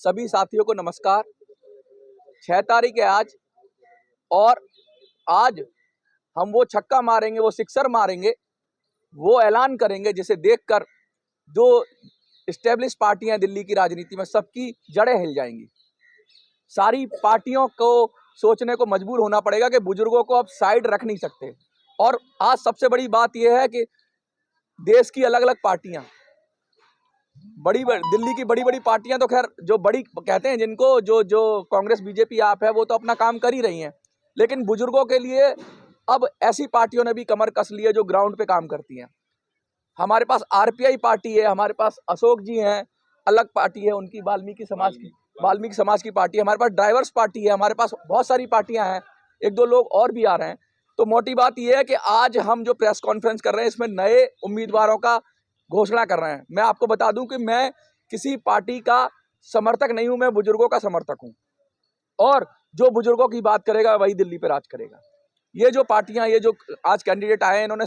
सभी साथियों को नमस्कार। 6 तारीख है आज, और आज हम वो छक्का मारेंगे, वो सिक्सर मारेंगे, वो ऐलान करेंगे जिसे देखकर जो एस्टेब्लिश पार्टियां दिल्ली की राजनीति में, सबकी जड़ें हिल जाएंगी। सारी पार्टियों को सोचने को मजबूर होना पड़ेगा कि बुजुर्गों को अब साइड रख नहीं सकते। और आज सबसे बड़ी बात यह है कि देश की अलग अलग पार्टियां, दिल्ली की बड़ी बड़ी पार्टियां तो खैर जो बड़ी कहते हैं जिनको, जो कांग्रेस बीजेपी आप है, वो तो अपना काम कर ही रही हैं, लेकिन बुजुर्गों के लिए अब ऐसी पार्टियों ने भी कमर कस ली है जो ग्राउंड पे काम करती हैं। हमारे पास आरपीआई पार्टी है, हमारे पास अशोक जी हैं, अलग पार्टी है उनकी, वाल्मीकि समाज की पार्टी है, हमारे पास ड्राइवर्स पार्टी है, हमारे पास बहुत सारी पार्टियां हैं, एक दो लोग और भी आ रहे हैं। तो मोटी बात यह है कि आज हम जो प्रेस कॉन्फ्रेंस कर रहे हैं, इसमें नए उम्मीदवारों का घोषणा कर रहे हैं। मैं आपको बता दूं कि मैं किसी पार्टी का समर्थक नहीं हूं, मैं बुजुर्गों का समर्थक हूं, और जो बुजुर्गों की बात करेगा वही दिल्ली पे राज करेगा। ये जो पार्टियां, ये जो आज कैंडिडेट आए हैं, इन्होंने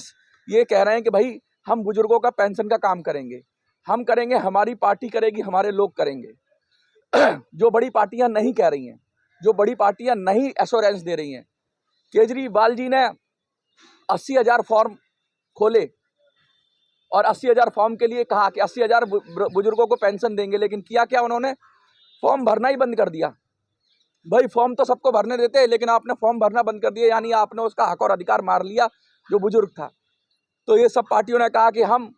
ये कह रहे हैं कि भाई हम बुजुर्गों का पेंशन का काम करेंगे, हम करेंगे, हमारी पार्टी करेगी, हमारे लोग करेंगे। जो बड़ी पार्टियां नहीं कह रही हैं, जो बड़ी पार्टियां नहीं एश्योरेंस दे रही हैं। केजरीवाल जी ने 80,000 फॉर्म खोले और 80,000 फॉर्म के लिए कहा कि 80,000 बुजुर्गों को पेंशन देंगे, लेकिन किया क्या उन्होंने? फॉर्म भरना ही बंद कर दिया। भाई फॉर्म तो सबको भरने देते हैं, लेकिन आपने फॉर्म भरना बंद कर दिया, यानी आपने उसका हक और अधिकार मार लिया जो बुजुर्ग था। तो ये सब पार्टियों ने कहा कि हम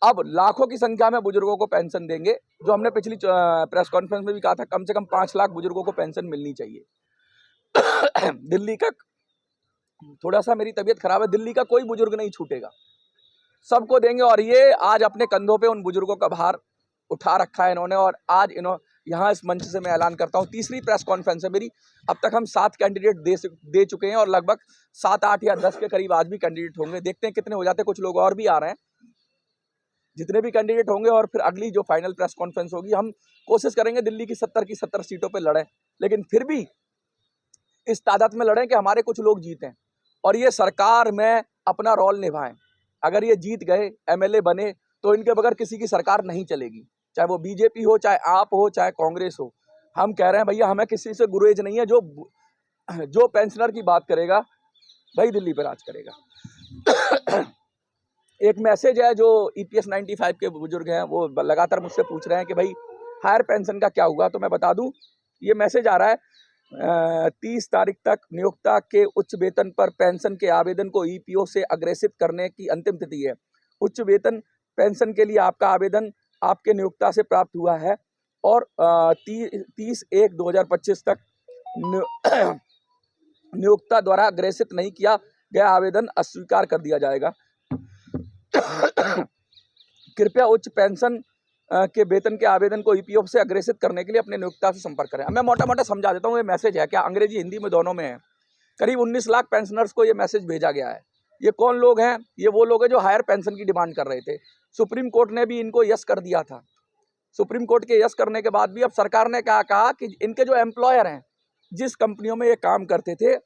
अब लाखों की संख्या में बुजुर्गों को पेंशन देंगे, जो हमने पिछली प्रेस कॉन्फ्रेंस में भी कहा था, कम से कम 5 लाख बुजुर्गों को पेंशन मिलनी चाहिए। दिल्ली का, थोड़ा सा मेरी तबीयत खराब है, दिल्ली का कोई बुजुर्ग नहीं छूटेगा, सबको देंगे। और ये आज अपने कंधों पे उन बुजुर्गों का भार उठा रखा है इन्होंने, और आज यहाँ इस मंच से मैं ऐलान करता हूँ, तीसरी प्रेस कॉन्फ्रेंस है मेरी। अब तक हम 7 कैंडिडेट दे चुके हैं, और लगभग 7, 8 या 10 के करीब आज भी कैंडिडेट होंगे। देखते हैं कितने हो जाते हैं, कुछ लोग और भी आ रहे हैं। जितने भी कैंडिडेट होंगे, और फिर अगली जो फाइनल प्रेस कॉन्फ्रेंस होगी, हम कोशिश करेंगे दिल्ली की 70 सीटों पर लड़ें, लेकिन फिर भी इस तादाद में लड़ें कि हमारे कुछ लोग जीतें और ये सरकार में अपना रोल निभाएं। अगर ये जीत गए, एमएलए बने, तो इनके बगैर किसी की सरकार नहीं चलेगी, चाहे वो बीजेपी हो, चाहे आप हो, चाहे कांग्रेस हो। हम कह रहे हैं भैया, हमें किसी से गुरेज नहीं है। जो पेंशनर की बात करेगा, भाई दिल्ली पे राज करेगा। एक मैसेज है जो ईपीएस 95 के बुजुर्ग हैं, वो लगातार मुझसे पूछ रहे हैं कि भाई हायर पेंशन का क्या हुआ। तो मैं बता दूं, ये मैसेज आ रहा है, 30 तारीख तक नियोक्ता के उच्च वेतन पर पेंशन के आवेदन को ईपीओ से अग्रेसित करने की अंतिम तिथि है। उच्च वेतन पेंशन के लिए आपका आवेदन आपके नियोक्ता से प्राप्त हुआ है, और 30/1/2025 तक नियोक्ता द्वारा अग्रेसित नहीं किया गया आवेदन अस्वीकार कर दिया जाएगा। कृपया उच्च पेंशन के वेतन के आवेदन को ईपीएफ से अग्रेसित करने के लिए अपने नियोक्ता से संपर्क करें। मैं मोटा मोटा समझा देता हूँ, ये मैसेज है क्या, अंग्रेजी हिंदी में दोनों में है। करीब 19 लाख पेंशनर्स को ये मैसेज भेजा गया है। ये कौन लोग हैं? ये वो लोग हैं जो हायर पेंशन की डिमांड कर रहे थे। सुप्रीम कोर्ट ने भी इनको यस कर दिया था। सुप्रीम कोर्ट के यस करने के बाद भी अब सरकार ने क्या कहा कि इनके जो एम्प्लॉयर हैं, जिस कंपनियों में ये काम करते थे,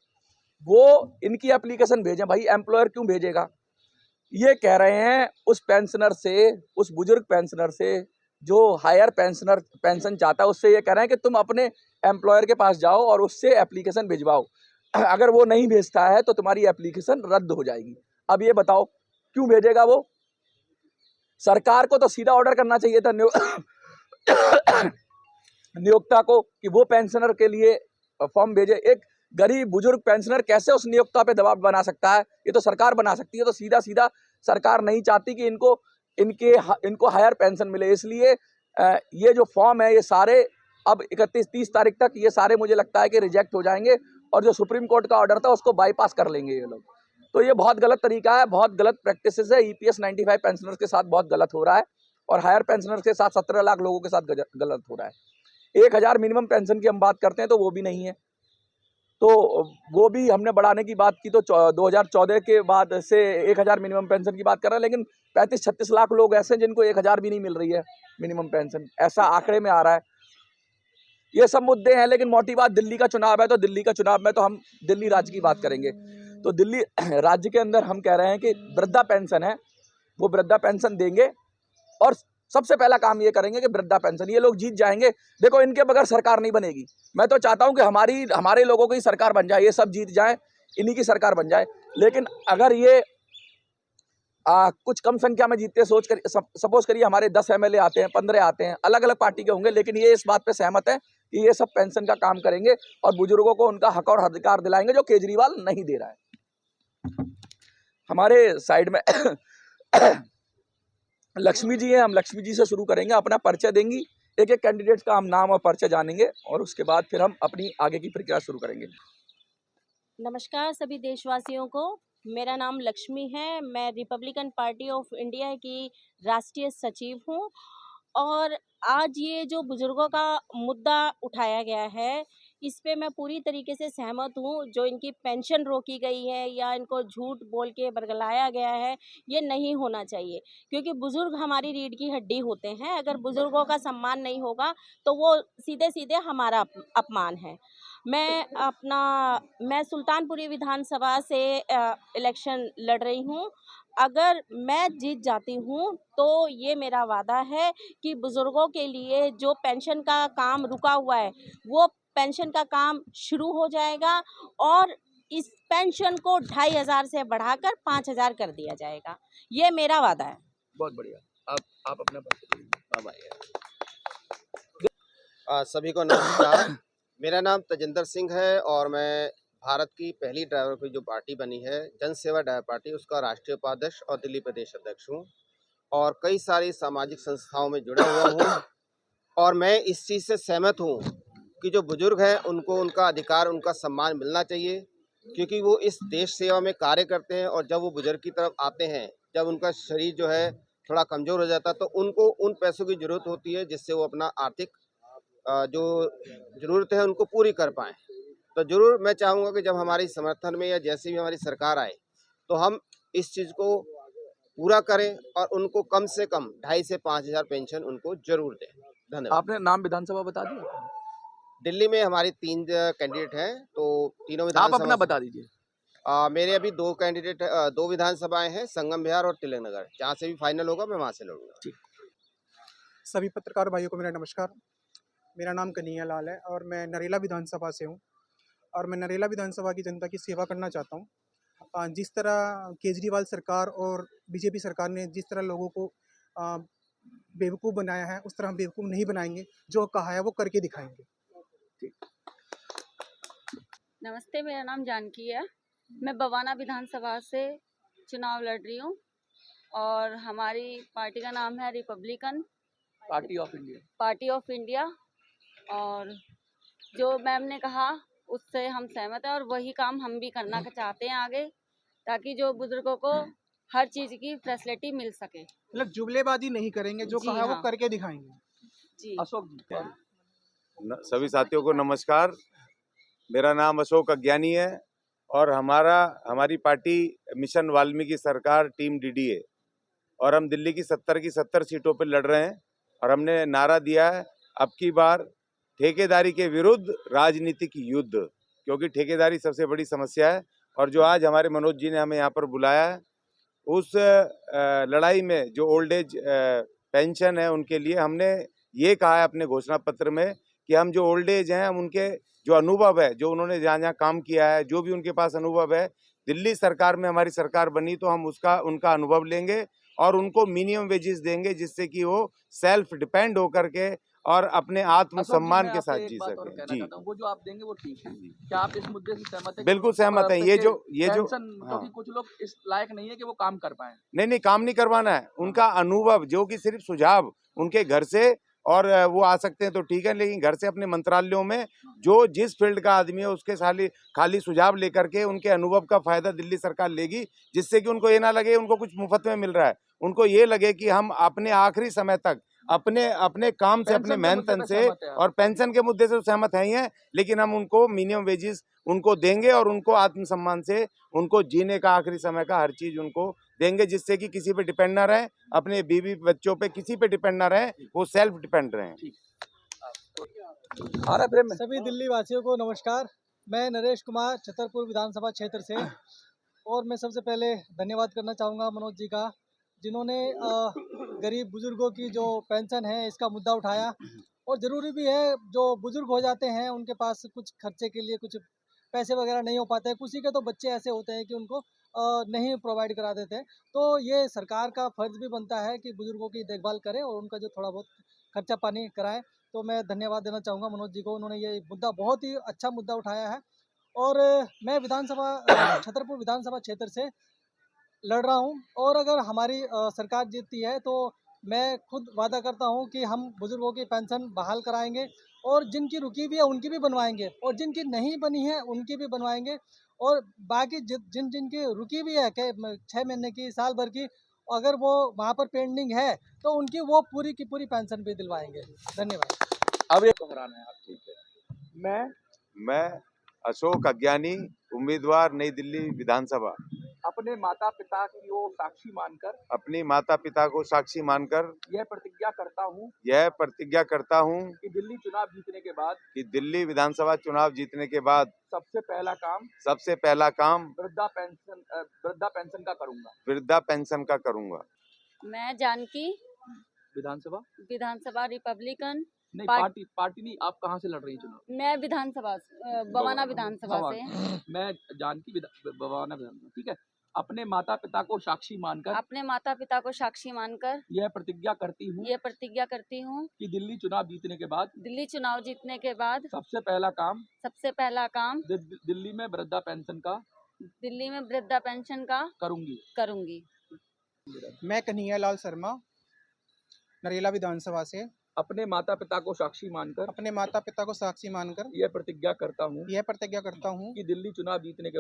वो इनकी एप्लीकेशन भेजें। भाई एम्प्लॉयर क्यों भेजेगा? ये कह रहे हैं उस पेंशनर से, उस बुजुर्ग पेंशनर से जो हायर पेंशन चाहता है, उससे ये कह रहे हैं कि तुम अपने एम्प्लॉयर के पास जाओ और उससे एप्लीकेशन भिजवाओ। अगर वो नहीं भेजता है तो तुम्हारी एप्लीकेशन रद्द हो जाएगी। अब ये बताओ क्यों भेजेगा वो? सरकार को तो सीधा ऑर्डर करना चाहिए था नियोक्ता को कि वो पेंशनर के लिए फॉर्म भेजे। एक गरीब बुजुर्ग पेंशनर कैसे उस नियोक्ता पे दबाव बना सकता है? ये तो सरकार बना सकती है। तो सीधा सीधा सरकार नहीं चाहती कि इनको हायर पेंशन मिले, इसलिए ये जो फॉर्म है, ये सारे अब 31-30 तारीख तक ये सारे मुझे लगता है कि रिजेक्ट हो जाएंगे, और जो सुप्रीम कोर्ट का ऑर्डर था उसको बाईपास कर लेंगे ये लोग। तो ये बहुत गलत तरीका है, बहुत गलत प्रैक्टिसेस है। ईपीएस 95 पेंशनर्स के साथ बहुत गलत हो रहा है, और हायर पेंशनर्स के साथ 17 लाख लोगों के साथ गलत हो रहा है। 1,000 मिनिमम पेंशन की हम बात करते हैं तो वो भी नहीं है, तो वो भी हमने बढ़ाने की बात की, तो 2014 के बाद से 1,000 मिनिमम पेंशन की बात कर रहे हैं, लेकिन 35-36 लाख लोग ऐसे हैं जिनको 1,000 भी नहीं मिल रही है मिनिमम पेंशन, ऐसा आंकड़े में आ रहा है। ये सब मुद्दे हैं, लेकिन मोटी बात, दिल्ली का चुनाव है, तो दिल्ली का चुनाव में तो हम दिल्ली राज्य की बात करेंगे। तो दिल्ली राज्य के अंदर हम कह रहे हैं कि वृद्धा पेंशन है, वो वृद्धा पेंशन देंगे, और सबसे पहला काम ये करेंगे कि वृद्धा पेंशन, ये लोग जीत जाएंगे। देखो, इनके बगैर सरकार नहीं बनेगी। मैं तो चाहता हूं कि हमारे लोगों की सरकार बन जाए, ये सब जीत जाए, इन्हीं की सरकार बन जाए। लेकिन अगर ये कुछ कम संख्या में जीतते, सपोज करिए हमारे 10 एमएलए आते हैं, 15 आते हैं, अलग अलग पार्टी के होंगे, लेकिन ये इस बात पे सहमत है कि ये सब पेंशन का काम करेंगे और बुजुर्गों को उनका हक और अधिकार दिलाएंगे जो केजरीवाल नहीं दे रहा है। हमारे साइड में लक्ष्मी जी हैं, हम लक्ष्मी जी से शुरू करेंगे, अपना परिचय देंगी, एक एक कैंडिडेट का हम नाम और परिचय जानेंगे और उसके बाद फिर हम अपनी आगे की प्रक्रिया शुरू करेंगे। नमस्कार सभी देशवासियों को, मेरा नाम लक्ष्मी है। मैं रिपब्लिकन पार्टी ऑफ इंडिया की राष्ट्रीय सचिव हूँ और आज ये जो बुजुर्गों का मुद्दा उठाया गया है, इस पे मैं पूरी तरीके से सहमत हूँ। जो इनकी पेंशन रोकी गई है या इनको झूठ बोल के बरगलाया गया है, ये नहीं होना चाहिए, क्योंकि बुजुर्ग हमारी रीढ़ की हड्डी होते हैं। अगर बुजुर्गों का सम्मान नहीं होगा तो वो सीधे सीधे हमारा अपमान है। मैं सुल्तानपुरी विधानसभा से इलेक्शन लड़ रही हूँ। अगर मैं जीत जाती हूँ तो ये मेरा वादा है कि बुजुर्गों के लिए जो पेंशन का काम रुका हुआ है, वो पेंशन का काम शुरू हो जाएगा और इस पेंशन को 2500 से बढ़ाकर 5000 कर दिया जाएगा। ये मेरा वादा है। बहुत बढ़िया। आप अपना परिचय दीजिए। सभी को नमस्कार। मेरा नाम तजिंदर सिंह है और मैं भारत की पहली ड्राइवर की जो पार्टी बनी है, जन सेवा ड्राइवर पार्टी, उसका राष्ट्रीय उपाध्यक्ष और दिल्ली प्रदेश अध्यक्ष हूँ और कई सारी सामाजिक संस्थाओं में जुड़ा हुआ हूँ। और मैं इस चीज़ से सहमत हूँ कि जो बुजुर्ग हैं उनको उनका अधिकार, उनका सम्मान मिलना चाहिए, क्योंकि वो इस देश सेवा में कार्य करते हैं। और जब वो बुजुर्ग की तरफ आते हैं, जब उनका शरीर जो है थोड़ा कमज़ोर हो जाता है, तो उनको उन पैसों की ज़रूरत होती है जिससे वो अपना आर्थिक जो ज़रूरत है उनको पूरी कर पाएँ। तो ज़रूर मैं चाहूँगा कि जब हमारी समर्थन में या जैसे भी हमारी सरकार आए, तो हम इस चीज़ को पूरा करें और उनको कम से कम 2500 से 5000 पेंशन उनको ज़रूर दें। धन्यवाद। आपने नाम विधानसभा बता दिया? दिल्ली में हमारी 3 कैंडिडेट हैं, तो तीनों आप अपना विधानसभा बता दीजिए। मेरे अभी 2 कैंडिडेट 2 विधानसभाएँ हैं, संगम विहार और तिलक नगर। जहाँ से भी फाइनल होगा मैं वहाँ से लड़ूँगा। सभी पत्रकार भाइयों को मेरा नमस्कार। मेरा नाम कन्हैया लाल है और मैं नरेला विधानसभा से हूँ और मैं नरेला विधानसभा की जनता की सेवा करना चाहता हूँ। जिस तरह केजरीवाल सरकार और बीजेपी सरकार ने जिस तरह लोगों को बेवकूफ़ बनाया है, उस तरह हम बेवकूफ़ नहीं बनाएंगे। जो कहा है वो करके दिखाएंगे। नमस्ते, मेरा नाम जानकी है। मैं बवाना विधानसभा से चुनाव लड़ रही हूँ और हमारी पार्टी का नाम है रिपब्लिकन पार्टी ऑफ इंडिया। और जो मैम ने कहा उससे हम सहमत हैं और वही काम हम भी करना चाहते हैं आगे, ताकि जो बुजुर्गों को हर चीज़ की फैसिलिटी मिल सके। मतलब जुमलेबाजी नहीं करेंगे, जो कहा है वो करके दिखाएंगे। जी। अशोक जी। सभी साथियों को नमस्कार। मेरा नाम अशोक अज्ञानी है और हमारी पार्टी मिशन वाल्मीकि सरकार टीम डीडीए और हम दिल्ली की 70 सीटों पर लड़ रहे हैं और हमने नारा दिया है, अब की बार ठेकेदारी के विरुद्ध राजनीतिक युद्ध, क्योंकि ठेकेदारी सबसे बड़ी समस्या है। और जो आज हमारे मनोज जी ने हमें यहाँ पर बुलाया है, उस लड़ाई में जो ओल्ड एज पेंशन है उनके लिए हमने ये कहा है अपने घोषणा पत्र में कि हम जो ओल्ड एज हैं, हम उनके जो अनुभव है, जो उन्होंने जहाँ जहाँ काम किया है, जो भी उनके पास अनुभव है, दिल्ली सरकार में हमारी सरकार बनी तो हम उनका अनुभव लेंगे और उनको मिनिमम वेजेस देंगे, जिससे कि वो सेल्फ डिपेंड होकर के और अपने आत्मसम्मान के साथ जी सके। जी, वो जो आप देंगे वो ठीक है। क्या आप इस मुद्दे से सहमत हैं? बिल्कुल सहमत हैं। ये जो क्योंकि कुछ लोग इस लायक नहीं है कि वो काम कर पाए। नहीं, काम नहीं करवाना है, उनका अनुभव, जो कि सिर्फ सुझाव उनके घर से, और वो आ सकते हैं तो ठीक है, लेकिन घर से अपने मंत्रालयों में जो जिस फील्ड का आदमी है उसके खाली सुझाव लेकर के उनके अनुभव का फायदा दिल्ली सरकार लेगी, जिससे कि उनको ये ना लगे उनको कुछ मुफ्त में मिल रहा है। उनको ये लगे कि हम अपने आखिरी समय तक अपने काम से, अपने मेहनत से, और पेंशन के मुद्दे से सहमत है ही हैं, लेकिन हम उनको मिनिमम वेजेस उनको देंगे और उनको आत्मसम्मान से उनको जीने का आखिरी समय का हर चीज उनको देंगे, जिससे कि किसी पे डिपेंड ना रहे, अपने बीवी बच्चों पे किसी पे डिपेंड ना रहे, वो सेल्फ डिपेंड रहें। सभी दिल्ली वासियों को नमस्कार। मैं नरेश कुमार, छतरपुर विधानसभा क्षेत्र से, और मैं सबसे पहले धन्यवाद करना चाहूँगा मनोज जी का, जिन्होंने गरीब बुजुर्गों की जो पेंशन है इसका मुद्दा उठाया। और ज़रूरी भी है, जो बुजुर्ग हो जाते हैं उनके पास कुछ खर्चे के लिए कुछ पैसे वगैरह नहीं हो पाते हैं। किसी के तो बच्चे ऐसे होते हैं कि उनको नहीं प्रोवाइड करा देते। तो ये सरकार का फ़र्ज़ भी बनता है कि बुजुर्गों की देखभाल करे और उनका जो थोड़ा बहुत खर्चा पानी कराए। तो मैं धन्यवाद देना चाहूँगा मनोज जी को, उन्होंने ये मुद्दा बहुत ही अच्छा मुद्दा उठाया है। और मैं छतरपुर विधानसभा क्षेत्र से लड़ रहा हूँ, और अगर हमारी सरकार जीतती है तो मैं खुद वादा करता हूँ कि हम बुजुर्गों की पेंशन बहाल कराएंगे, और जिनकी रुकी हुई है उनकी भी बनवाएंगे, और जिनकी नहीं बनी है उनकी भी बनवाएंगे। और बाकी जिन जिनकी रुकी हुई है 6 महीने की, साल भर की, अगर वो वहाँ पर पेंडिंग है तो उनकी वो पूरी की पूरी पेंशन भी दिलवाएंगे। धन्यवाद। अब एक दोहराना है आप, ठीक है। मैं अशोक अज्ञानी, उम्मीदवार नई दिल्ली विधानसभा, अपने माता पिता की वो साक्षी मानकर अपनी माता पिता को साक्षी मानकर यह प्रतिज्ञा करता हूँ कि दिल्ली चुनाव जीतने के बाद दिल्ली विधानसभा चुनाव जीतने के बाद सबसे पहला काम वृद्धा पेंशन का करूंगा। मैं जानकी, विधानसभा रिपब्लिकन नहीं, पार्टी पार्टी नहीं। आप कहाँ से लड़ रही हैं चुनाव? मैं विधानसभा बवाना विधानसभा से। मैं जानकी बवाना विधानसभा, ठीक है। अपने माता पिता को साक्षी मानकर यह प्रतिज्ञा करती हूँ कि दिल्ली चुनाव जीतने के बाद सबसे पहला काम दिल्ली में वृद्धा पेंशन का करूंगी। मैं कन्हैया लाल शर्मा, नरेला विधानसभा से अपने माता पिता को साक्षी मानकर यह प्रतिज्ञा करता हूँ कि दिल्ली चुनाव जीतने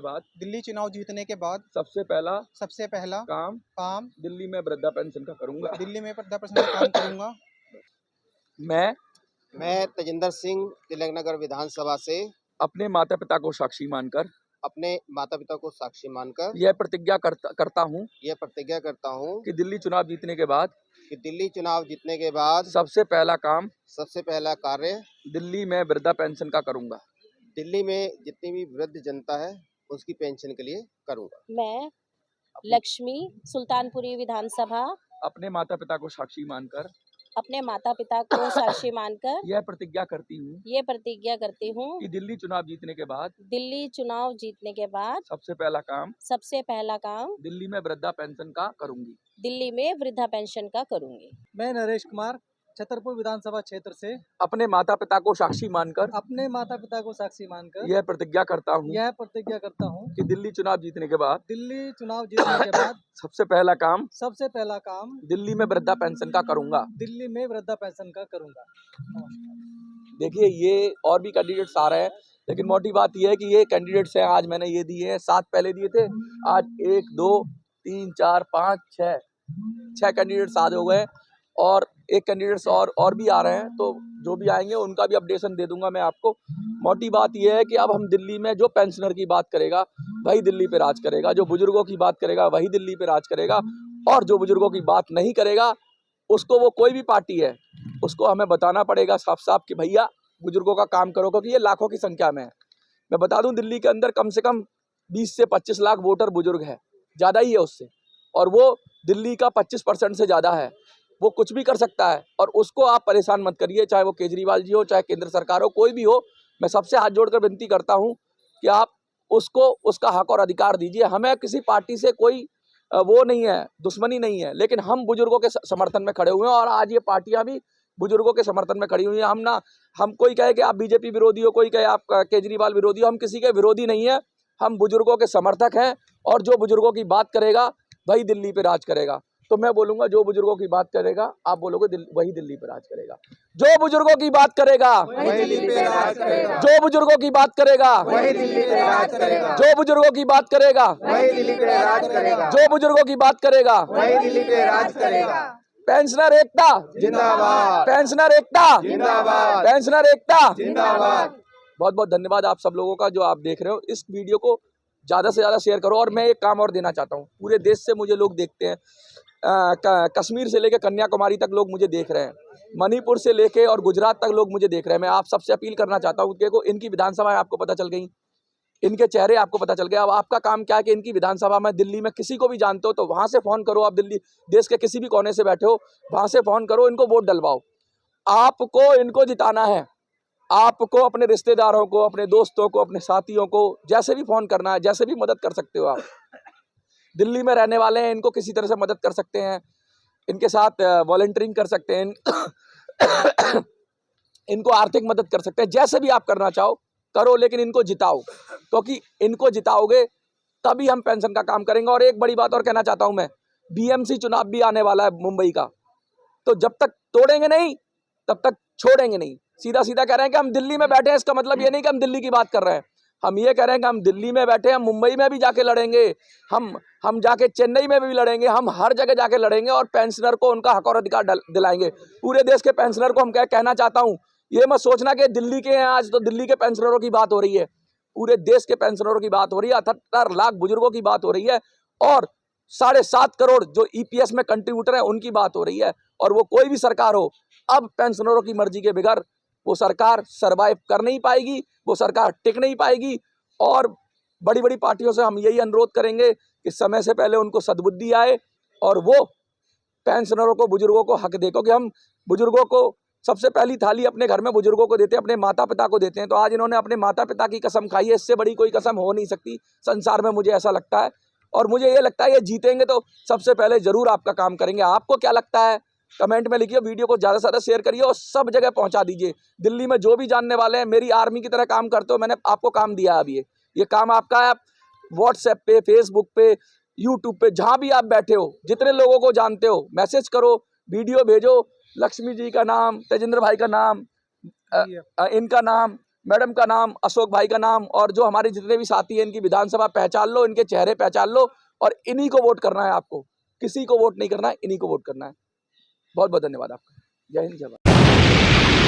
के बाद सबसे पहला काम दिल्ली में वृद्धा पेंशन का करूंगा। मैं तजिंदर सिंह, तिलक नगर विधानसभा से अपने माता पिता को साक्षी मानकर यह प्रतिज्ञा करता हूँ कि दिल्ली चुनाव जीतने के बाद सबसे पहला कार्य दिल्ली में वृद्धा पेंशन का करूंगा। दिल्ली में जितनी भी वृद्ध जनता है उसकी पेंशन के लिए करूंगा। मैं लक्ष्मी, सुल्तानपुरी विधानसभा, अपने माता पिता को साक्षी मानकर यह प्रतिज्ञा करती हूँ कि दिल्ली चुनाव जीतने के बाद सबसे पहला काम दिल्ली में वृद्धा पेंशन का करूंगी। मैं नरेश कुमार, छतरपुर विधानसभा क्षेत्र से अपने माता पिता को साक्षी मानकर यह प्रतिज्ञा करता हूँ कि दिल्ली चुनाव जीतने के बाद सबसे पहला काम दिल्ली में वृद्धा पेंशन का करूंगा। देखिए, ये और भी कैंडिडेट्स आ रहे हैं, लेकिन मोटी बात ये है कि ये कैंडिडेट्स हैं, आज मैंने ये दिए हैं, 7 पहले दिए थे, आज 1 2 3 4 5 6 कैंडिडेट्स आज हो गए, और एक कैंडिडेट्स और भी आ रहे हैं। तो जो भी आएंगे उनका भी अपडेशन दे दूंगा मैं आपको। मोटी बात यह है कि अब हम दिल्ली में जो पेंशनर की बात करेगा वही दिल्ली पे राज करेगा, जो बुजुर्गों की बात करेगा वही दिल्ली पे राज करेगा, और जो बुजुर्गों की बात नहीं करेगा उसको, वो कोई भी पार्टी है, उसको हमें बताना पड़ेगा साफ साफ कि भैया बुजुर्गों का काम करो, क्योंकि ये लाखों की संख्या में है। मैं बता दूं, दिल्ली के अंदर कम से कम 20 से 25 लाख वोटर बुजुर्ग है, ज़्यादा ही है उससे, और वो दिल्ली का 25% से ज़्यादा है। वो कुछ भी कर सकता है, और उसको आप परेशान मत करिए, चाहे वो केजरीवाल जी हो, चाहे केंद्र सरकार हो, कोई भी हो। मैं सबसे हाथ जोड़कर विनती करता हूं कि आप उसको उसका हक और अधिकार दीजिए। हमें किसी पार्टी से कोई वो नहीं है, दुश्मनी नहीं है, लेकिन हम बुजुर्गों के समर्थन में खड़े हुए हैं, और आज ये पार्टियां भी बुजुर्गों के समर्थन में खड़ी हुई हैं। हम कोई कहे कि आप बीजेपी विरोधी हो, कोई कहे आप केजरीवाल विरोधी हो, हम किसी के विरोधी नहीं है, हम बुजुर्गों के समर्थक हैं, और जो बुजुर्गों की बात करेगा वही दिल्ली पे राज करेगा। तो मैं बोलूंगा, जो बुजुर्गों की बात करेगा, आप बोलोगे वही दिल्ली पे राज करेगा। जो बुजुर्गों की बात करेगा वही दिल्ली पे राज करेगा। जो बुजुर्गों की बात करेगा वही दिल्ली पे राज करेगा। जो बुजुर्गों की बात करेगा वही दिल्ली पे राज करेगा। जो बुजुर्गों की बात करेगा वही दिल्ली पे राज करेगा। पेंशनर एकता जिंदाबाद, पेंशनर एकता जिंदाबाद, पेंशनर एकता जिंदाबाद। बहुत बहुत धन्यवाद आप सब लोगों का, जो आप देख रहे हो। इस वीडियो को ज़्यादा से ज़्यादा शेयर करो। और मैं एक काम और देना चाहता हूँ, पूरे देश से मुझे लोग देखते हैं, कश्मीर से लेकर कन्याकुमारी तक लोग मुझे देख रहे हैं, मणिपुर से लेके और गुजरात तक लोग मुझे देख रहे हैं। मैं आप सबसे अपील करना चाहता हूँ, देखो इनकी विधानसभाएं आपको पता चल गई, इनके चेहरे आपको पता चल गया। अब आपका काम क्या है कि इनकी विधानसभा में दिल्ली में किसी को भी जानते हो तो वहां से फोन करो, आप दिल्ली देश के किसी भी कोने से बैठे हो वहां से फोन करो, इनको वोट डलवाओ। आपको इनको जिताना है, आपको अपने रिश्तेदारों को, अपने दोस्तों को, अपने साथियों को जैसे भी फोन करना है, जैसे भी मदद कर सकते हो आप। दिल्ली में रहने वाले हैं, इनको किसी तरह से मदद कर सकते हैं, इनके साथ वॉलंटियरिंग कर सकते हैं, इनको आर्थिक मदद कर सकते हैं, जैसे भी आप करना चाहो करो, लेकिन इनको जिताओ, क्योंकि इनको जिताओगे तभी हम पेंशन का काम करेंगे। और एक बड़ी बात और कहना चाहता हूं मैं, बीएमसी चुनाव भी आने वाला है मुंबई का, तो जब तक तोड़ेंगे नहीं तब तक छोड़ेंगे नहीं। सीधा सीधा कह रहे हैं कि हम दिल्ली में बैठे हैं, इसका मतलब ये नहीं कि हम दिल्ली की बात कर रहे हैं, हम ये कह रहे हैं कि हम दिल्ली में बैठे हैं, हम मुंबई में भी जाके लड़ेंगे, हम जाके चेन्नई में भी लड़ेंगे, हम हर जगह जाके लड़ेंगे और पेंशनर को उनका हक और अधिकार दिलाएंगे। पूरे देश के पेंशनर को हम कहना चाहता हूं, ये मत सोचना कि दिल्ली के हैं आज तो दिल्ली के पेंशनरों की बात हो रही है, पूरे देश के पेंशनरों की बात हो रही है, 78 लाख बुजुर्गों की बात हो रही है और 7.5 करोड़ जो ईपीएस में कंट्रीब्यूटर है उनकी बात हो रही है। और वो कोई भी सरकार हो, अब पेंशनरों की मर्जी के बगैर वो सरकार सरवाइव कर नहीं पाएगी, वो सरकार टिक नहीं पाएगी। और बड़ी बड़ी पार्टियों से हम यही अनुरोध करेंगे कि समय से पहले उनको सद्बुद्धि आए और वो पेंशनरों को, बुजुर्गों को हक दे, क्योंकि हम बुजुर्गों को सबसे पहली थाली अपने घर में बुजुर्गों को देते हैं, अपने माता पिता को देते हैं। तो आज इन्होंने अपने माता पिता की कसम खाई है, इससे बड़ी कोई कसम हो नहीं सकती संसार में, मुझे ऐसा लगता है। और मुझे ये लगता है ये जीतेंगे तो सबसे पहले जरूर आपका काम करेंगे। आपको क्या लगता है कमेंट में लिखिए, वीडियो को ज़्यादा से ज़्यादा शेयर करिए और सब जगह पहुंचा दीजिए। दिल्ली में जो भी जानने वाले हैं, मेरी आर्मी की तरह काम करते हो, मैंने आपको काम दिया है। अब ये काम आपका है। आप व्हाट्सएप पे, फेसबुक पे, यूट्यूब पे, जहाँ भी आप बैठे हो, जितने लोगों को जानते हो मैसेज करो, वीडियो भेजो, लक्ष्मी जी का नाम, तेजेंद्र भाई का नाम, इनका नाम, मैडम का नाम, अशोक भाई का नाम और जो हमारे जितने भी साथी हैं इनकी विधानसभा पहचान लो, इनके चेहरे पहचान लो और इन्हीं को वोट करना है। आपको किसी को वोट नहीं करना है, इन्हीं को वोट करना है। बहुत बहुत धन्यवाद आपका। जय हिंद, जय भारत।